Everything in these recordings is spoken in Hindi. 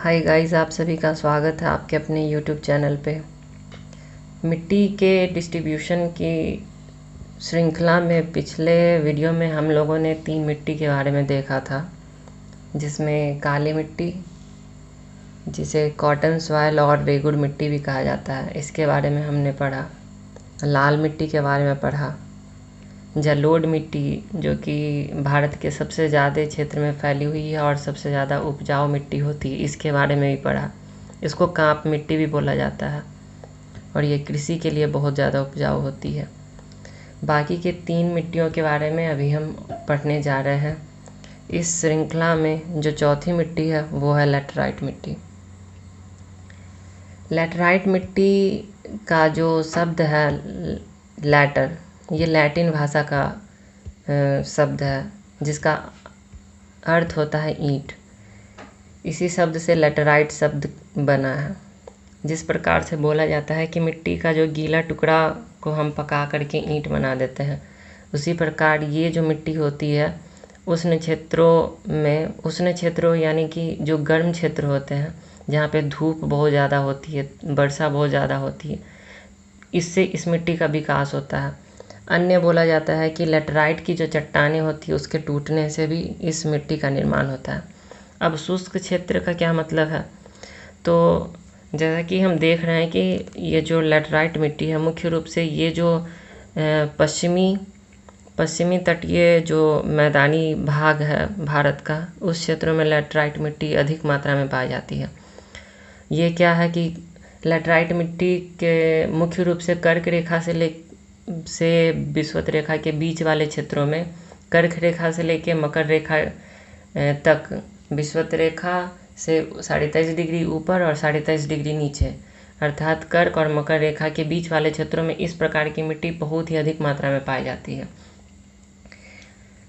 हाय गाइस, आप सभी का स्वागत है आपके अपने यूट्यूब चैनल पे। मिट्टी के डिस्ट्रीब्यूशन की श्रृंखला में पिछले वीडियो में हम लोगों ने 3 मिट्टी के बारे में देखा था, जिसमें काली मिट्टी, जिसे कॉटन सॉइल और रेगुड़ मिट्टी भी कहा जाता है, इसके बारे में हमने पढ़ा। लाल मिट्टी के बारे में पढ़ा। जलोढ़ मिट्टी, जो कि भारत के सबसे ज़्यादा क्षेत्र में फैली हुई है और सबसे ज़्यादा उपजाऊ मिट्टी होती है, इसके बारे में भी पढ़ा। इसको कांप मिट्टी भी बोला जाता है और ये कृषि के लिए बहुत ज़्यादा उपजाऊ होती है। बाकी के 3 मिट्टियों के बारे में अभी हम पढ़ने जा रहे हैं। इस श्रृंखला में जो चौथी मिट्टी है वो है लैटराइट मिट्टी। लैटराइट मिट्टी का जो शब्द है लैटर, ये लैटिन भाषा का शब्द है, जिसका अर्थ होता है ईंट। इसी शब्द से लैटराइट शब्द बना है। जिस प्रकार से बोला जाता है कि मिट्टी का जो गीला टुकड़ा को हम पका करके ईंट बना देते हैं, उसी प्रकार ये जो मिट्टी होती है उष्ण क्षेत्रों यानी कि जो गर्म क्षेत्र होते हैं, जहाँ पे धूप बहुत ज़्यादा होती है, वर्षा बहुत ज़्यादा होती है, इससे इस मिट्टी का विकास होता है। अन्य बोला जाता है कि लैटराइट की जो चट्टानें होती है उसके टूटने से भी इस मिट्टी का निर्माण होता है। अब शुष्क क्षेत्र का क्या मतलब है? तो जैसा कि हम देख रहे हैं कि ये जो लैटराइट मिट्टी है, मुख्य रूप से ये जो पश्चिमी तटीय जो मैदानी भाग है भारत का, उस क्षेत्रों में लैटराइट मिट्टी अधिक मात्रा में पाई जाती है। ये क्या है कि लैटराइट मिट्टी के मुख्य रूप से कर्क रेखा से विषुवत रेखा के बीच वाले क्षेत्रों में, कर्क रेखा से लेके मकर रेखा तक, विषुवत रेखा से 23.5 डिग्री ऊपर और 23.5 डिग्री नीचे, अर्थात कर्क और मकर रेखा के बीच वाले क्षेत्रों में इस प्रकार की मिट्टी बहुत ही अधिक मात्रा में पाई जाती है।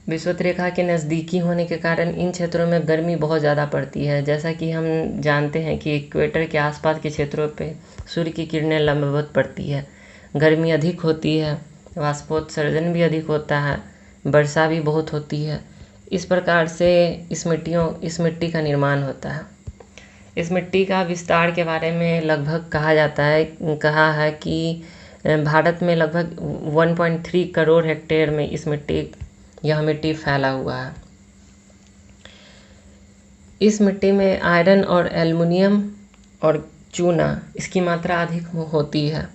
विषुवत रेखा के नज़दीकी होने के कारण इन क्षेत्रों में गर्मी बहुत ज़्यादा पड़ती है। जैसा कि हम जानते हैं कि इक्वेटर के आसपास के क्षेत्रों पे सूर्य की किरणें लंबवत पड़ती है, गर्मी अधिक होती है, वाष्पोत्सर्जन भी अधिक होता है, वर्षा भी बहुत होती है। इस प्रकार से इस मिट्टी का निर्माण होता है। इस मिट्टी का विस्तार के बारे में लगभग कहा है कि भारत में लगभग 1.3 करोड़ हेक्टेयर में यह मिट्टी फैला हुआ है। इस मिट्टी में आयरन और एल्युमिनियम और चूना, इसकी मात्रा अधिक होती है।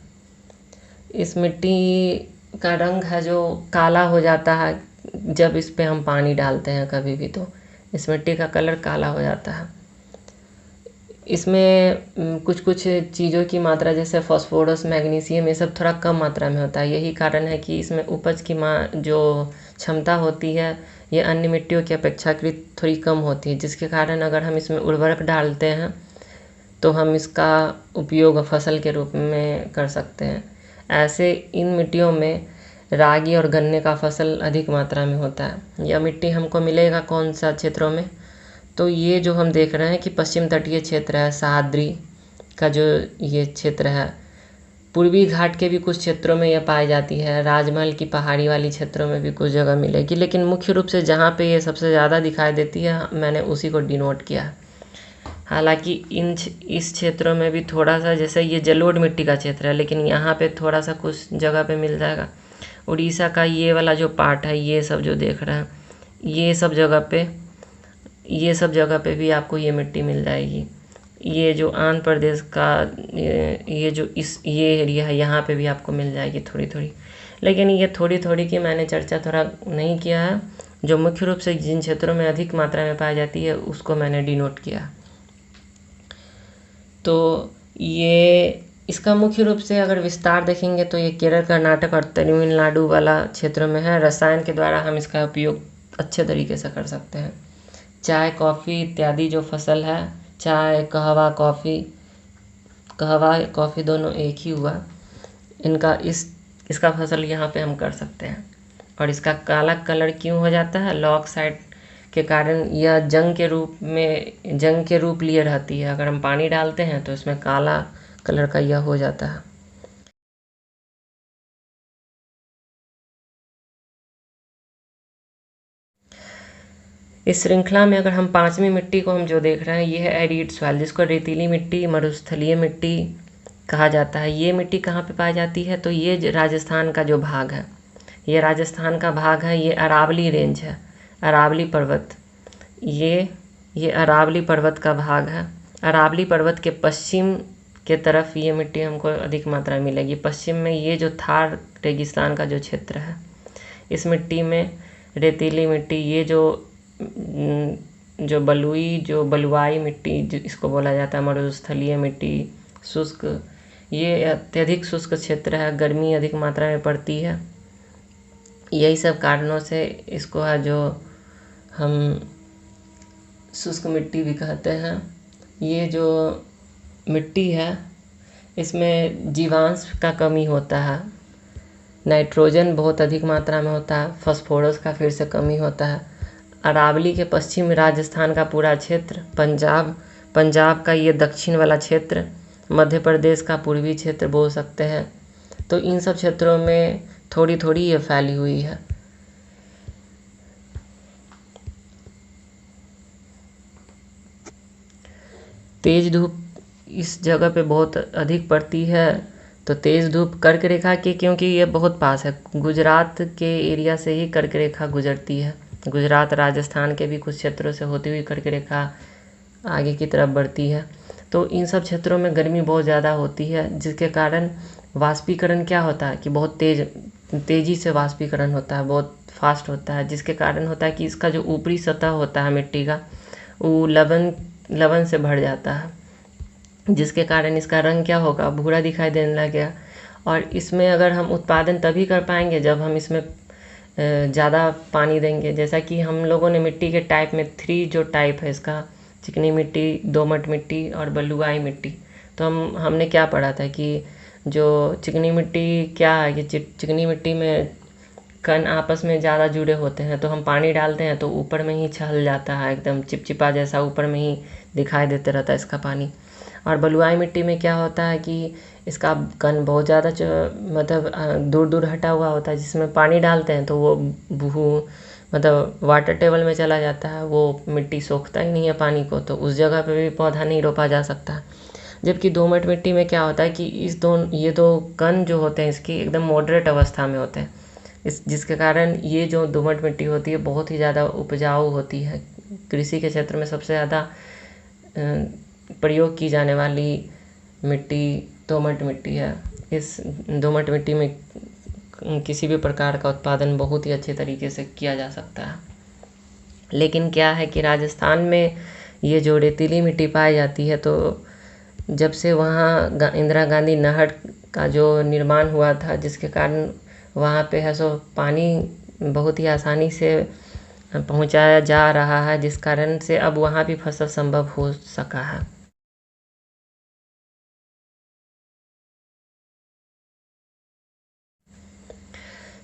इस मिट्टी का रंग है जो काला हो जाता है जब इस पे हम पानी डालते हैं कभी भी, तो इस मिट्टी का कलर काला हो जाता है। इसमें कुछ चीज़ों की मात्रा जैसे फास्फोरस, मैग्नीशियम, ये सब थोड़ा कम मात्रा में होता है। यही कारण है कि इसमें उपज की जो क्षमता होती है, ये अन्य मिट्टियों की अपेक्षाकृत थोड़ी कम होती है, जिसके कारण अगर हम इसमें उर्वरक डालते हैं तो हम इसका उपयोग फसल के रूप में कर सकते हैं। ऐसे इन मिट्टियों में रागी और गन्ने का फसल अधिक मात्रा में होता है। यह मिट्टी हमको मिलेगा कौन सा क्षेत्रों में? तो ये जो हम देख रहे हैं कि पश्चिम तटीय क्षेत्र है, सह्याद्री का जो ये क्षेत्र है, पूर्वी घाट के भी कुछ क्षेत्रों में यह पाई जाती है, राजमहल की पहाड़ी वाली क्षेत्रों में भी कुछ जगह मिलेगी, लेकिन मुख्य रूप से जहाँ पे ये सबसे ज़्यादा दिखाई देती है मैंने उसी को डिनोट किया है। हालांकि इस क्षेत्रों में भी थोड़ा सा, जैसे ये जलोढ़ मिट्टी का क्षेत्र है, लेकिन यहाँ पे थोड़ा सा कुछ जगह पे मिल जाएगा। उड़ीसा का ये वाला जो पार्ट है, ये सब जो देख रहे हैं, ये सब जगह पे भी आपको ये मिट्टी मिल जाएगी। ये जो आंध्र प्रदेश का ये एरिया है, यहाँ पे भी आपको मिल जाएगी थोड़ी थोड़ी, लेकिन ये थोड़ी थोड़ी की मैंने चर्चा थोड़ा नहीं किया है। जो मुख्य रूप से जिन क्षेत्रों में अधिक मात्रा में पाई जाती है उसको मैंने डिनोट किया। तो ये इसका मुख्य रूप से अगर विस्तार देखेंगे तो ये केरल, कर्नाटक और तमिलनाडु वाला क्षेत्रों में है। रसायन के द्वारा हम इसका उपयोग अच्छे तरीके से कर सकते हैं। चाय, कॉफ़ी इत्यादि जो फसल है, चाय, कहवा, कॉफ़ी दोनों एक ही हुआ, इसका फसल यहाँ पे हम कर सकते हैं। और इसका काला कलर क्यों हो जाता है? लॉक साइड के कारण यह जंग के रूप लिए रहती है। अगर हम पानी डालते हैं तो इसमें काला कलर का यह हो जाता है। इस श्रृंखला में अगर हम पांचवी मिट्टी को हम जो देख रहे हैं, ये है एरिड सॉइल, जिसको रेतीली मिट्टी, मरुस्थलीय मिट्टी कहा जाता है। ये मिट्टी कहाँ पे पाई जाती है? तो ये राजस्थान का जो भाग है, ये राजस्थान का भाग है, ये अरावली रेंज है, अरावली पर्वत, ये अरावली पर्वत का भाग है। अरावली पर्वत के पश्चिम के तरफ ये मिट्टी हमको अधिक मात्रा में मिलेगी। पश्चिम में ये जो थार रेगिस्तान का जो क्षेत्र है, इस मिट्टी में रेतीली मिट्टी, ये जो बलुआई मिट्टी इसको बोला जाता है, मरुस्थलीय मिट्टी, शुष्क, ये अत्यधिक शुष्क क्षेत्र है, गर्मी अधिक मात्रा में पड़ती है। यही सब कारणों से इसको है जो हम शुष्क मिट्टी भी कहते हैं। ये जो मिट्टी है, इसमें जीवांश का कमी होता है, नाइट्रोजन बहुत अधिक मात्रा में होता है, फास्फोरस का फिर से कमी होता है। अरावली के पश्चिम राजस्थान का पूरा क्षेत्र, पंजाब का ये दक्षिण वाला क्षेत्र, मध्य प्रदेश का पूर्वी क्षेत्र बोल सकते हैं, तो इन सब क्षेत्रों में थोड़ी थोड़ी ये फैली हुई है। तेज धूप इस जगह पे बहुत अधिक पड़ती है, तो तेज धूप कर्क रेखा के, क्योंकि ये बहुत पास है, गुजरात के एरिया से ही कर्क रेखा गुजरती है, गुजरात राजस्थान के भी कुछ क्षेत्रों से होती हुई कर्क रेखा आगे की तरफ बढ़ती है। तो इन सब क्षेत्रों में गर्मी बहुत ज़्यादा होती है, जिसके कारण वाष्पीकरण क्या होता है कि बहुत तेज़ी से वाष्पीकरण होता है, बहुत फास्ट होता है, जिसके कारण होता है कि इसका जो ऊपरी सतह होता है मिट्टी का, वो लवण से भर जाता है, जिसके कारण इसका रंग क्या होगा, भूरा दिखाई देने लगेगा। और इसमें अगर हम उत्पादन तभी कर पाएंगे जब हम इसमें ज़्यादा पानी देंगे। जैसा कि हम लोगों ने मिट्टी के टाइप में 3 जो टाइप है इसका, चिकनी मिट्टी, दोमट मिट्टी और बलुआई मिट्टी, तो हमने क्या पढ़ा था कि जो चिकनी मिट्टी क्या है कि चिकनी मिट्टी में कण आपस में ज़्यादा जुड़े होते हैं, तो हम पानी डालते हैं तो ऊपर में ही छल जाता है, एकदम चिपचिपा जैसा ऊपर में ही दिखाई देते रहता है इसका पानी। और बलुआई मिट्टी में क्या होता है कि इसका कण बहुत ज़्यादा मतलब दूर दूर हटा हुआ होता है, जिसमें पानी डालते हैं तो वो मतलब वाटर टेबल में चला जाता है, वो मिट्टी सोखता ही नहीं है पानी को, तो उस जगह पे भी पौधा नहीं रोपा जा सकता। जबकि दोमट मिट्टी में क्या होता है कि ये दो कण जो होते हैं इसकी एकदम मॉडरेट अवस्था में होते हैं, जिसके कारण ये जो दोमट मिट्टी होती है बहुत ही ज़्यादा उपजाऊ होती है। कृषि के क्षेत्र में सबसे ज़्यादा प्रयोग की जाने वाली मिट्टी दोमट मिट्टी है। इस दोमट मिट्टी में किसी भी प्रकार का उत्पादन बहुत ही अच्छे तरीके से किया जा सकता है। लेकिन क्या है कि राजस्थान में ये जो रेतीली मिट्टी पाई जाती है, तो जब से वहाँ इंदिरा गांधी नहर का जो निर्माण हुआ था, जिसके कारण वहाँ पे है सो पानी बहुत ही आसानी से पहुँचाया जा रहा है, जिस कारण से अब वहाँ भी फसल संभव हो सका है।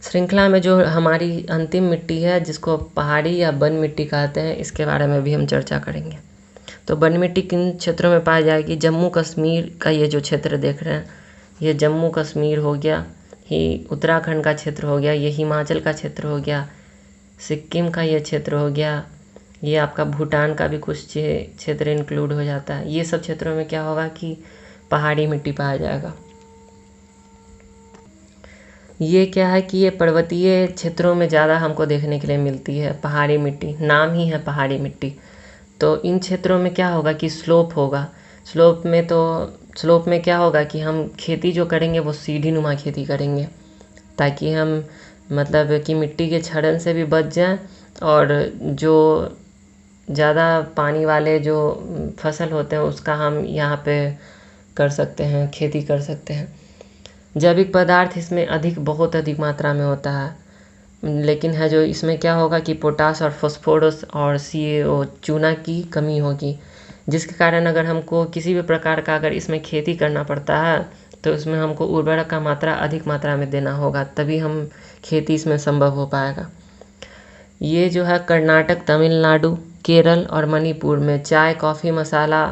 श्रृंखला में जो हमारी अंतिम मिट्टी है, जिसको पहाड़ी या वन मिट्टी कहते हैं, इसके बारे में भी हम चर्चा करेंगे। तो वन मिट्टी किन क्षेत्रों में पाई जाएगी? जम्मू कश्मीर का ये जो क्षेत्र देख रहे हैं, ये जम्मू कश्मीर हो गया, ही उत्तराखंड का क्षेत्र हो गया, ये हिमाचल का क्षेत्र हो गया, सिक्किम का ये क्षेत्र हो गया, ये आपका भूटान का भी कुछ क्षेत्र इंक्लूड हो जाता है। ये सब क्षेत्रों में क्या होगा कि पहाड़ी मिट्टी पाया जाएगा। ये क्या है कि ये पर्वतीय क्षेत्रों में ज़्यादा हमको देखने के लिए मिलती है पहाड़ी मिट्टी, नाम ही है पहाड़ी मिट्टी। तो इन क्षेत्रों में क्या होगा कि स्लोप होगा, स्लोप में क्या होगा कि हम खेती जो करेंगे वो सीढ़ी नुमा खेती करेंगे, ताकि हम मतलब कि मिट्टी के क्षरण से भी बच जाएं, और जो ज़्यादा पानी वाले जो फसल होते हैं उसका हम यहाँ पे कर सकते हैं, खेती कर सकते हैं। जैविक पदार्थ इसमें बहुत अधिक मात्रा में होता है, लेकिन है जो इसमें क्या होगा कि पोटास और फास्फोरस और CO चूना की कमी होगी, जिसके कारण अगर हमको किसी भी प्रकार का अगर इसमें खेती करना पड़ता है तो इसमें हमको उर्वरक का मात्रा अधिक मात्रा में देना होगा, तभी हम खेती इसमें संभव हो पाएगा। ये जो है कर्नाटक, तमिलनाडु, केरल और मणिपुर में चाय, कॉफ़ी, मसाला,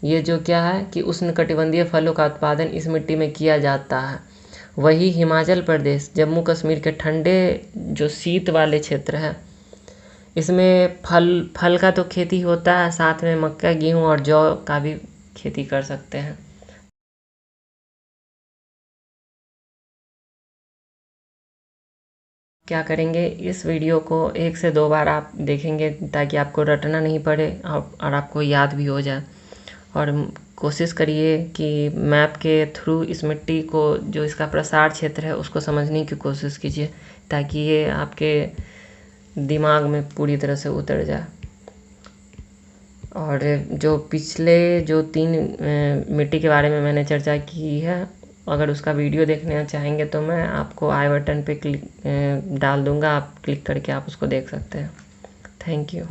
ये जो क्या है कि उष्णकटिबंधीय फलों का उत्पादन इस मिट्टी में किया जाता है। वही हिमाचल प्रदेश, जम्मू कश्मीर के ठंडे जो शीत वाले क्षेत्र है, इसमें फल का तो खेती होता है, साथ में मक्का, गेहूँ और जौ का भी खेती कर सकते हैं। क्या करेंगे, इस वीडियो को 1 से 2 बार आप देखेंगे ताकि आपको रटना नहीं पड़े और आपको याद भी हो जाए। और कोशिश करिए कि मैप के थ्रू इस मिट्टी को, जो इसका प्रसार क्षेत्र है, उसको समझने की कोशिश कीजिए ताकि ये आपके दिमाग में पूरी तरह से उतर जाए। और जो पिछले जो 3 मिट्टी के बारे में मैंने चर्चा की है, अगर उसका वीडियो देखना चाहेंगे तो मैं आपको आई बटन पे क्लिक डाल दूँगा, आप क्लिक करके आप उसको देख सकते हैं। Thank you.